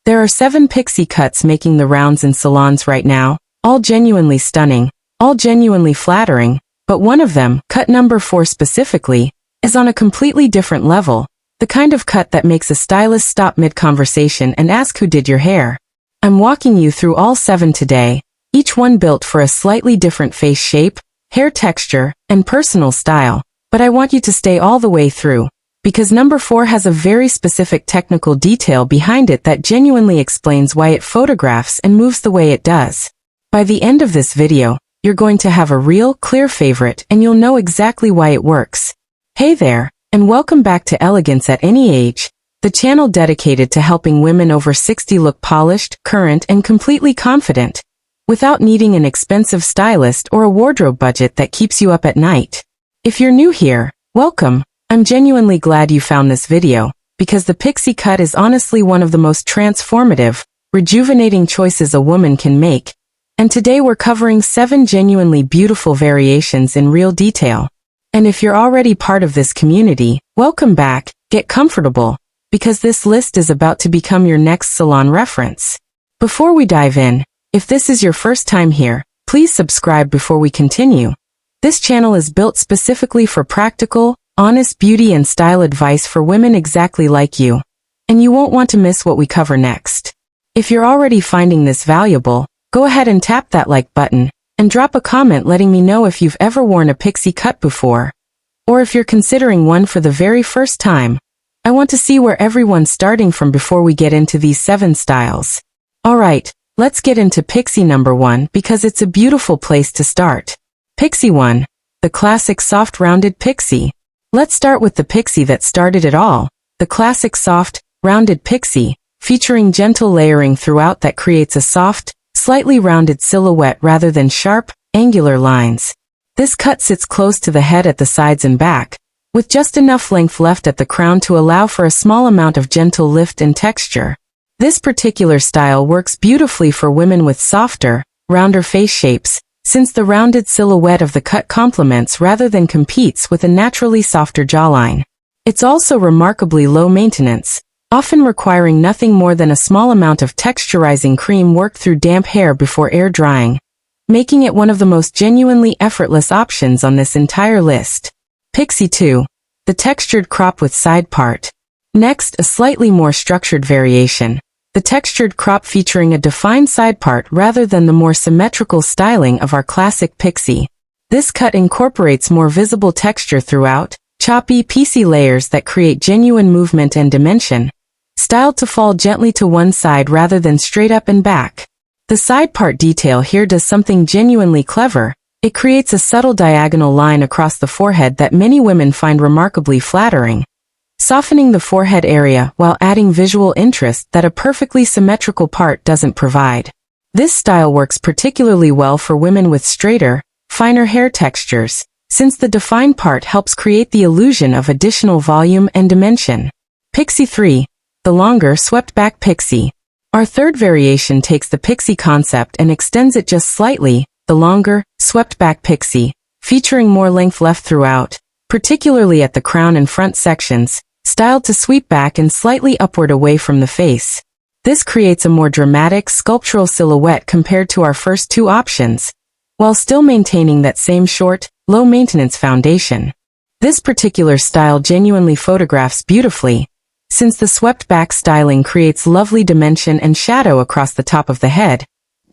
There are 7 pixie cuts making the rounds in salons right now, all genuinely stunning, all genuinely flattering, but one of them, cut number 4 specifically, is on a completely different level, the kind of cut that makes a stylist stop mid-conversation and ask who did your hair. I'm walking you through all 7 today, each one built for a slightly different face shape, hair texture, and personal style, but I want you to stay all the way through, because number 4 has a very specific technical detail behind it that genuinely explains why it photographs and moves the way it does. By the end of this video, you're going to have a real, clear favorite and you'll know exactly why it works. Hey there, and welcome back to Elegance at Any Age, the channel dedicated to helping women over 60 look polished, current, and completely confident, without needing an expensive stylist or a wardrobe budget that keeps you up at night. If you're new here, welcome. I'm genuinely glad you found this video, because the pixie cut is honestly one of the most transformative, rejuvenating choices a woman can make, and today we're covering 7 genuinely beautiful variations in real detail. And if you're already part of this community, welcome back, get comfortable, because this list is about to become your next salon reference. Before we dive in, if this is your first time here, please subscribe before we continue. This channel is built specifically for practical, honest beauty and style advice for women exactly like you, and you won't want to miss what we cover next. If you're already finding this valuable, go ahead and tap that like button, and drop a comment letting me know if you've ever worn a pixie cut before, or if you're considering one for the very first time. I want to see where everyone's starting from before we get into these 7 styles. Alright, let's get into pixie number 1 because it's a beautiful place to start. Pixie 1, the classic soft rounded pixie. Let's start with the pixie that started it all, the classic soft, rounded pixie, featuring gentle layering throughout that creates a soft, slightly rounded silhouette rather than sharp, angular lines. This cut sits close to the head at the sides and back, with just enough length left at the crown to allow for a small amount of gentle lift and texture. This particular style works beautifully for women with softer, rounder face shapes, since the rounded silhouette of the cut complements rather than competes with a naturally softer jawline. It's also remarkably low maintenance, often requiring nothing more than a small amount of texturizing cream worked through damp hair before air drying, making it one of the most genuinely effortless options on this entire list. Pixie 2, the textured crop with side part. Next, a slightly more structured variation, the textured crop featuring a defined side part rather than the more symmetrical styling of our classic pixie. This cut incorporates more visible texture throughout, choppy, piecey layers that create genuine movement and dimension, styled to fall gently to one side rather than straight up and back. The side part detail here does something genuinely clever. It creates a subtle diagonal line across the forehead that many women find remarkably flattering, softening the forehead area while adding visual interest that a perfectly symmetrical part doesn't provide. This style works particularly well for women with straighter, finer hair textures, since the defined part helps create the illusion of additional volume and dimension. Pixie 3, the longer swept-back pixie. Our third variation takes the pixie concept and extends it just slightly, the longer, swept-back pixie, featuring more length left throughout, particularly at the crown and front sections, styled to sweep back and slightly upward away from the face. This creates a more dramatic, sculptural silhouette compared to our first 2 options, while still maintaining that same short, low-maintenance foundation. This particular style genuinely photographs beautifully, since the swept-back styling creates lovely dimension and shadow across the top of the head,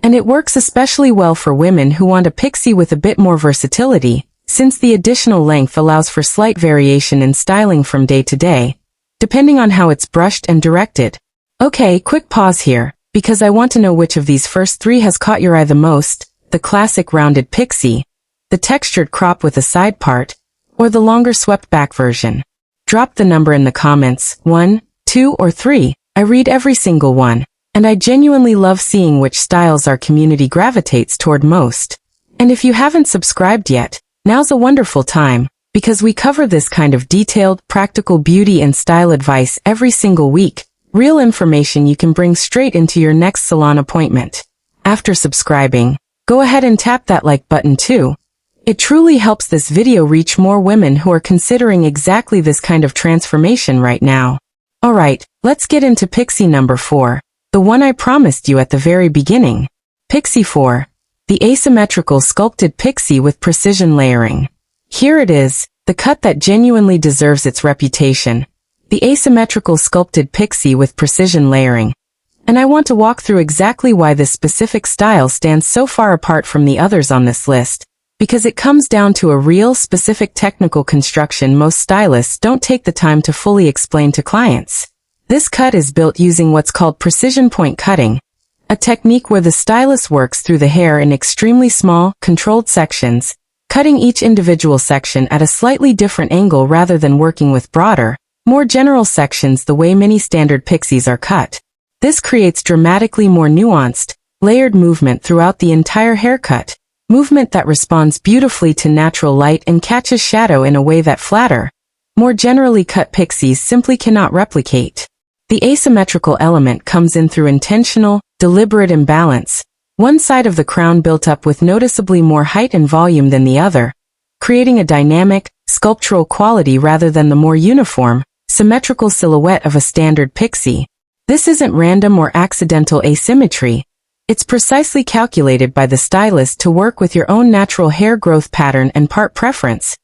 and it works especially well for women who want a pixie with a bit more versatility, since the additional length allows for slight variation in styling from day to day, depending on how it's brushed and directed. Okay, quick pause here, because I want to know which of these first 3 has caught your eye the most, the classic rounded pixie, the textured crop with a side part, or the longer swept-back version. Drop the number in the comments, 1, 2, or 3, I read every single one, and I genuinely love seeing which styles our community gravitates toward most. And if you haven't subscribed yet, now's a wonderful time, because we cover this kind of detailed, practical beauty and style advice every single week, real information you can bring straight into your next salon appointment. After subscribing, go ahead and tap that like button too. It truly helps this video reach more women who are considering exactly this kind of transformation right now. Alright, let's get into pixie number 4, the the one I promised you at the very beginning. Pixie 4. The asymmetrical sculpted pixie with precision layering. Here it is, the cut that genuinely deserves its reputation. The asymmetrical sculpted pixie with precision layering. And I want to walk through exactly why this specific style stands so far apart from the others on this list, because it comes down to a real, specific technical construction most stylists don't take the time to fully explain to clients. This cut is built using what's called precision point cutting, a technique where the stylist works through the hair in extremely small, controlled sections, cutting each individual section at a slightly different angle rather than working with broader, more general sections the way many standard pixies are cut. This creates dramatically more nuanced, layered movement throughout the entire haircut, movement that responds beautifully to natural light and catches shadow in a way that flatter, more generally cut pixies simply cannot replicate. The asymmetrical element comes in through intentional, deliberate imbalance, one side of the crown built up with noticeably more height and volume than the other, creating a dynamic, sculptural quality rather than the more uniform, symmetrical silhouette of a standard pixie. This isn't random or accidental asymmetry. It's precisely calculated by the stylist to work with your own natural hair growth pattern and part preference,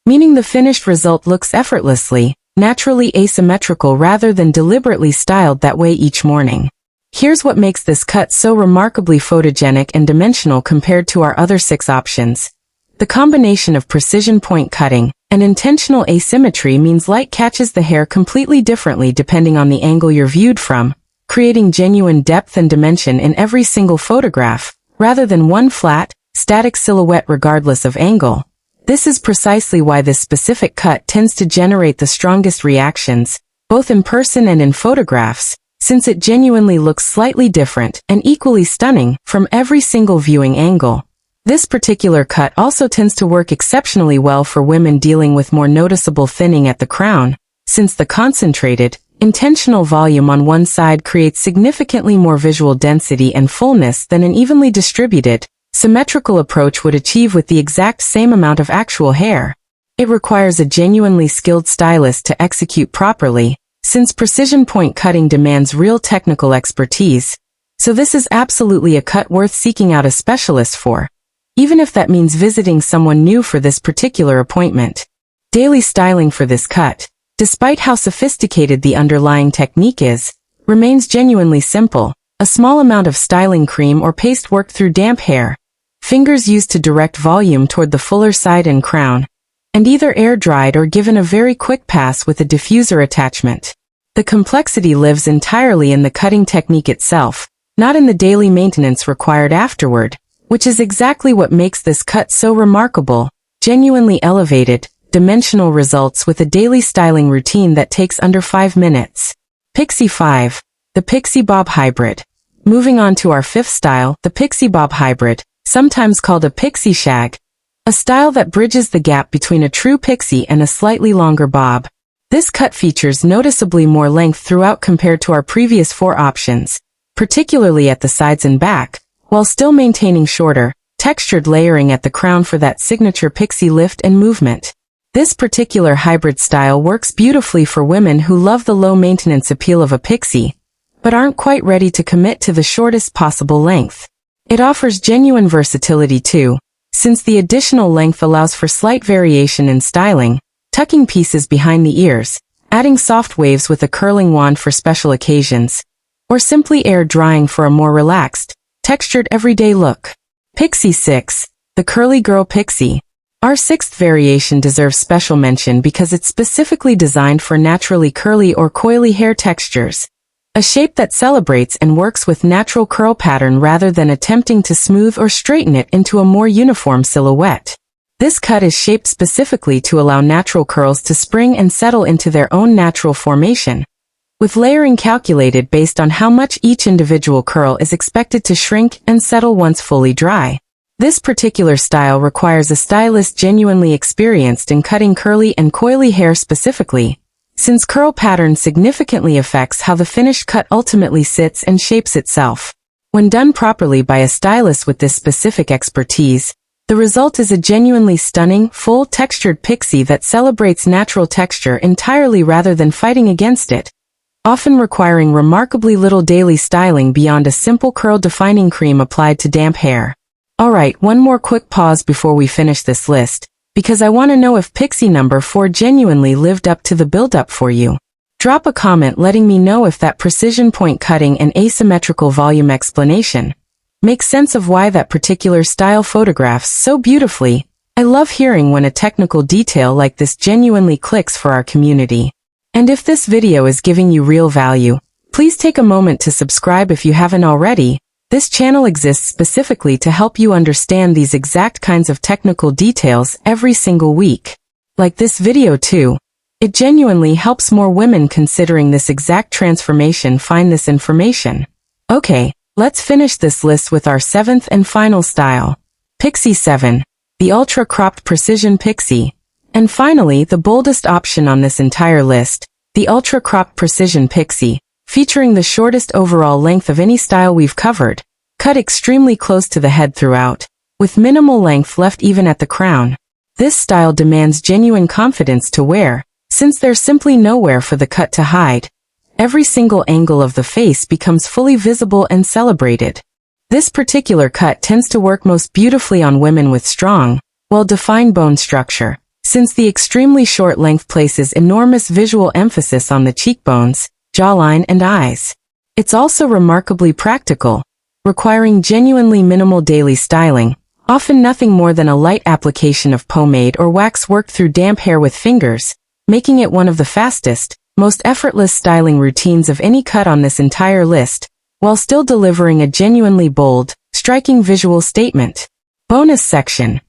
meaning the finished result looks effortlessly, naturally asymmetrical rather than deliberately styled that way each morning. Here's what makes this cut so remarkably photogenic and dimensional compared to our other 6 options. The combination of precision point cutting and intentional asymmetry means light catches the hair completely differently depending on the angle you're viewed from, creating genuine depth and dimension in every single photograph, rather than one flat, static silhouette regardless of angle. This is precisely why this specific cut tends to generate the strongest reactions, both in person and in photographs, since it genuinely looks slightly different and equally stunning from every single viewing angle. This particular cut also tends to work exceptionally well for women dealing with more noticeable thinning at the crown, since the concentrated, intentional volume on one side creates significantly more visual density and fullness than an evenly distributed, symmetrical approach would achieve with the exact same amount of actual hair. It requires a genuinely skilled stylist to execute properly, since precision point cutting demands real technical expertise, so this is absolutely a cut worth seeking out a specialist for, even if that means visiting someone new for this particular appointment. Daily styling for this cut, despite how sophisticated the underlying technique is, remains genuinely simple. A small amount of styling cream or paste worked through damp hair, fingers used to direct volume toward the fuller side and crown, and either air-dried or given a very quick pass with a diffuser attachment. The complexity lives entirely in the cutting technique itself, not in the daily maintenance required afterward, which is exactly what makes this cut so remarkable. Genuinely elevated, dimensional results with a daily styling routine that takes under 5 minutes. Pixie 5. The Pixie Bob Hybrid. Moving on to our 5th style, the Pixie Bob Hybrid, sometimes called a pixie shag, a style that bridges the gap between a true pixie and a slightly longer bob. This cut features noticeably more length throughout compared to our previous 4 options, particularly at the sides and back, while still maintaining shorter, textured layering at the crown for that signature pixie lift and movement. This particular hybrid style works beautifully for women who love the low-maintenance appeal of a pixie, but aren't quite ready to commit to the shortest possible length. It offers genuine versatility too, since the additional length allows for slight variation in styling, tucking pieces behind the ears, adding soft waves with a curling wand for special occasions, or simply air drying for a more relaxed, textured everyday look. Pixie 6. The Curly Girl Pixie. Our 6th variation deserves special mention because it's specifically designed for naturally curly or coily hair textures, a shape that celebrates and works with natural curl pattern rather than attempting to smooth or straighten it into a more uniform silhouette. This cut is shaped specifically to allow natural curls to spring and settle into their own natural formation, with layering calculated based on how much each individual curl is expected to shrink and settle once fully dry. This particular style requires a stylist genuinely experienced in cutting curly and coily hair specifically, since curl pattern significantly affects how the finished cut ultimately sits and shapes itself. When done properly by a stylist with this specific expertise, the result is a genuinely stunning, full textured pixie that celebrates natural texture entirely rather than fighting against it. often requiring remarkably little daily styling beyond a simple curl-defining cream applied to damp hair. Alright, one more quick pause before we finish this list, because I want to know if Pixie number 4 genuinely lived up to the build-up for you. Drop a comment letting me know if that precision point cutting and asymmetrical volume explanation makes sense of why that particular style photographs so beautifully. I love hearing when a technical detail like this genuinely clicks for our community. And if this video is giving you real value, please take a moment to subscribe if you haven't already. This channel exists specifically to help you understand these exact kinds of technical details every single week. Like this video too. It genuinely helps more women considering this exact transformation find this information. Okay, let's finish this list with our 7th and final style. Pixie 7, the ultra-cropped precision pixie. And finally, the boldest option on this entire list, the ultra-cropped precision pixie, featuring the shortest overall length of any style we've covered, cut extremely close to the head throughout, with minimal length left even at the crown. This style demands genuine confidence to wear, since there's simply nowhere for the cut to hide. Every single angle of the face becomes fully visible and celebrated. This particular cut tends to work most beautifully on women with strong, well-defined bone structure, since the extremely short length places enormous visual emphasis on the cheekbones, jawline and eyes. It's also remarkably practical, requiring genuinely minimal daily styling, often nothing more than a light application of pomade or wax worked through damp hair with fingers, making it one of the fastest, most effortless styling routines of any cut on this entire list, while still delivering a genuinely bold, striking visual statement. Bonus section.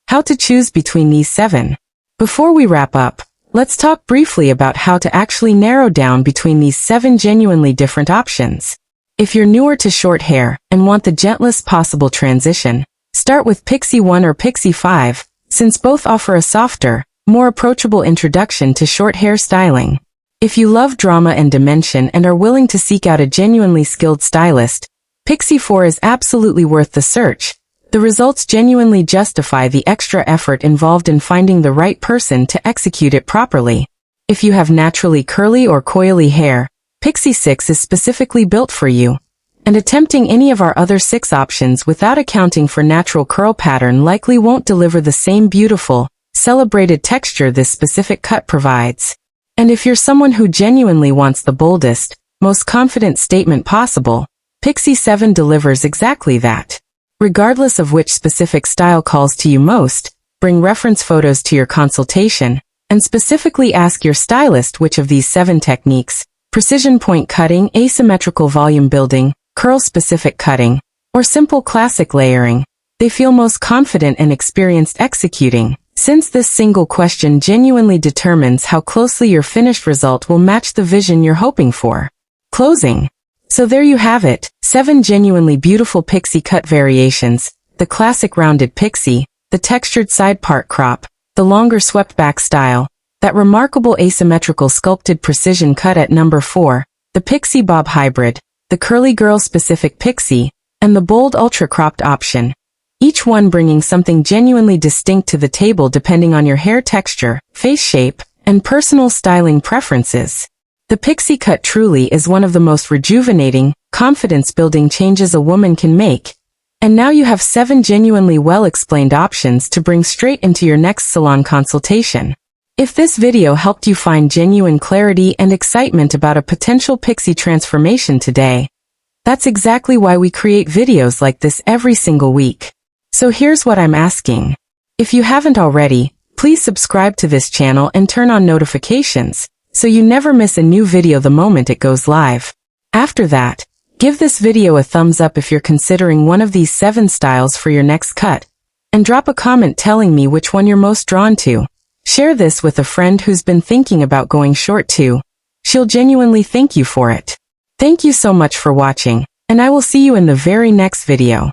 How to choose between these 7. Before we wrap up, let's talk briefly about how to actually narrow down between these 7 genuinely different options. If you're newer to short hair and want the gentlest possible transition, start with Pixie 1 or Pixie 5, since both offer a softer, more approachable introduction to short hair styling. If you love drama and dimension and are willing to seek out a genuinely skilled stylist, Pixie 4 is absolutely worth the search. The results genuinely justify the extra effort involved in finding the right person to execute it properly. If you have naturally curly or coily hair, Pixie 6 is specifically built for you. And attempting any of our other 6 options without accounting for natural curl pattern likely won't deliver the same beautiful, celebrated texture this specific cut provides. And if you're someone who genuinely wants the boldest, most confident statement possible, Pixie 7 delivers exactly that. Regardless of which specific style calls to you most, bring reference photos to your consultation, and specifically ask your stylist which of these 7 techniques, precision point cutting, asymmetrical volume building, curl-specific cutting, or simple classic layering, they feel most confident and experienced executing, since this single question genuinely determines how closely your finished result will match the vision you're hoping for. Closing. So there you have it, 7 genuinely beautiful pixie cut variations, the classic rounded pixie, the textured side part crop, the longer swept back style, that remarkable asymmetrical sculpted precision cut at number 4, the pixie bob hybrid, the curly girl specific pixie, and the bold ultra cropped option. Each one bringing something genuinely distinct to the table depending on your hair texture, face shape, and personal styling preferences. The pixie cut truly is one of the most rejuvenating, confidence-building changes a woman can make. And now you have 7 genuinely well-explained options to bring straight into your next salon consultation. If this video helped you find genuine clarity and excitement about a potential pixie transformation today, that's exactly why we create videos like this every single week. So here's what I'm asking. If you haven't already, please subscribe to this channel and turn on notifications, so you never miss a new video the moment it goes live. After that, give this video a thumbs up if you're considering one of these 7 styles for your next cut, and drop a comment telling me which one you're most drawn to. Share this with a friend who's been thinking about going short too. She'll genuinely thank you for it. Thank you so much for watching, and I will see you in the very next video.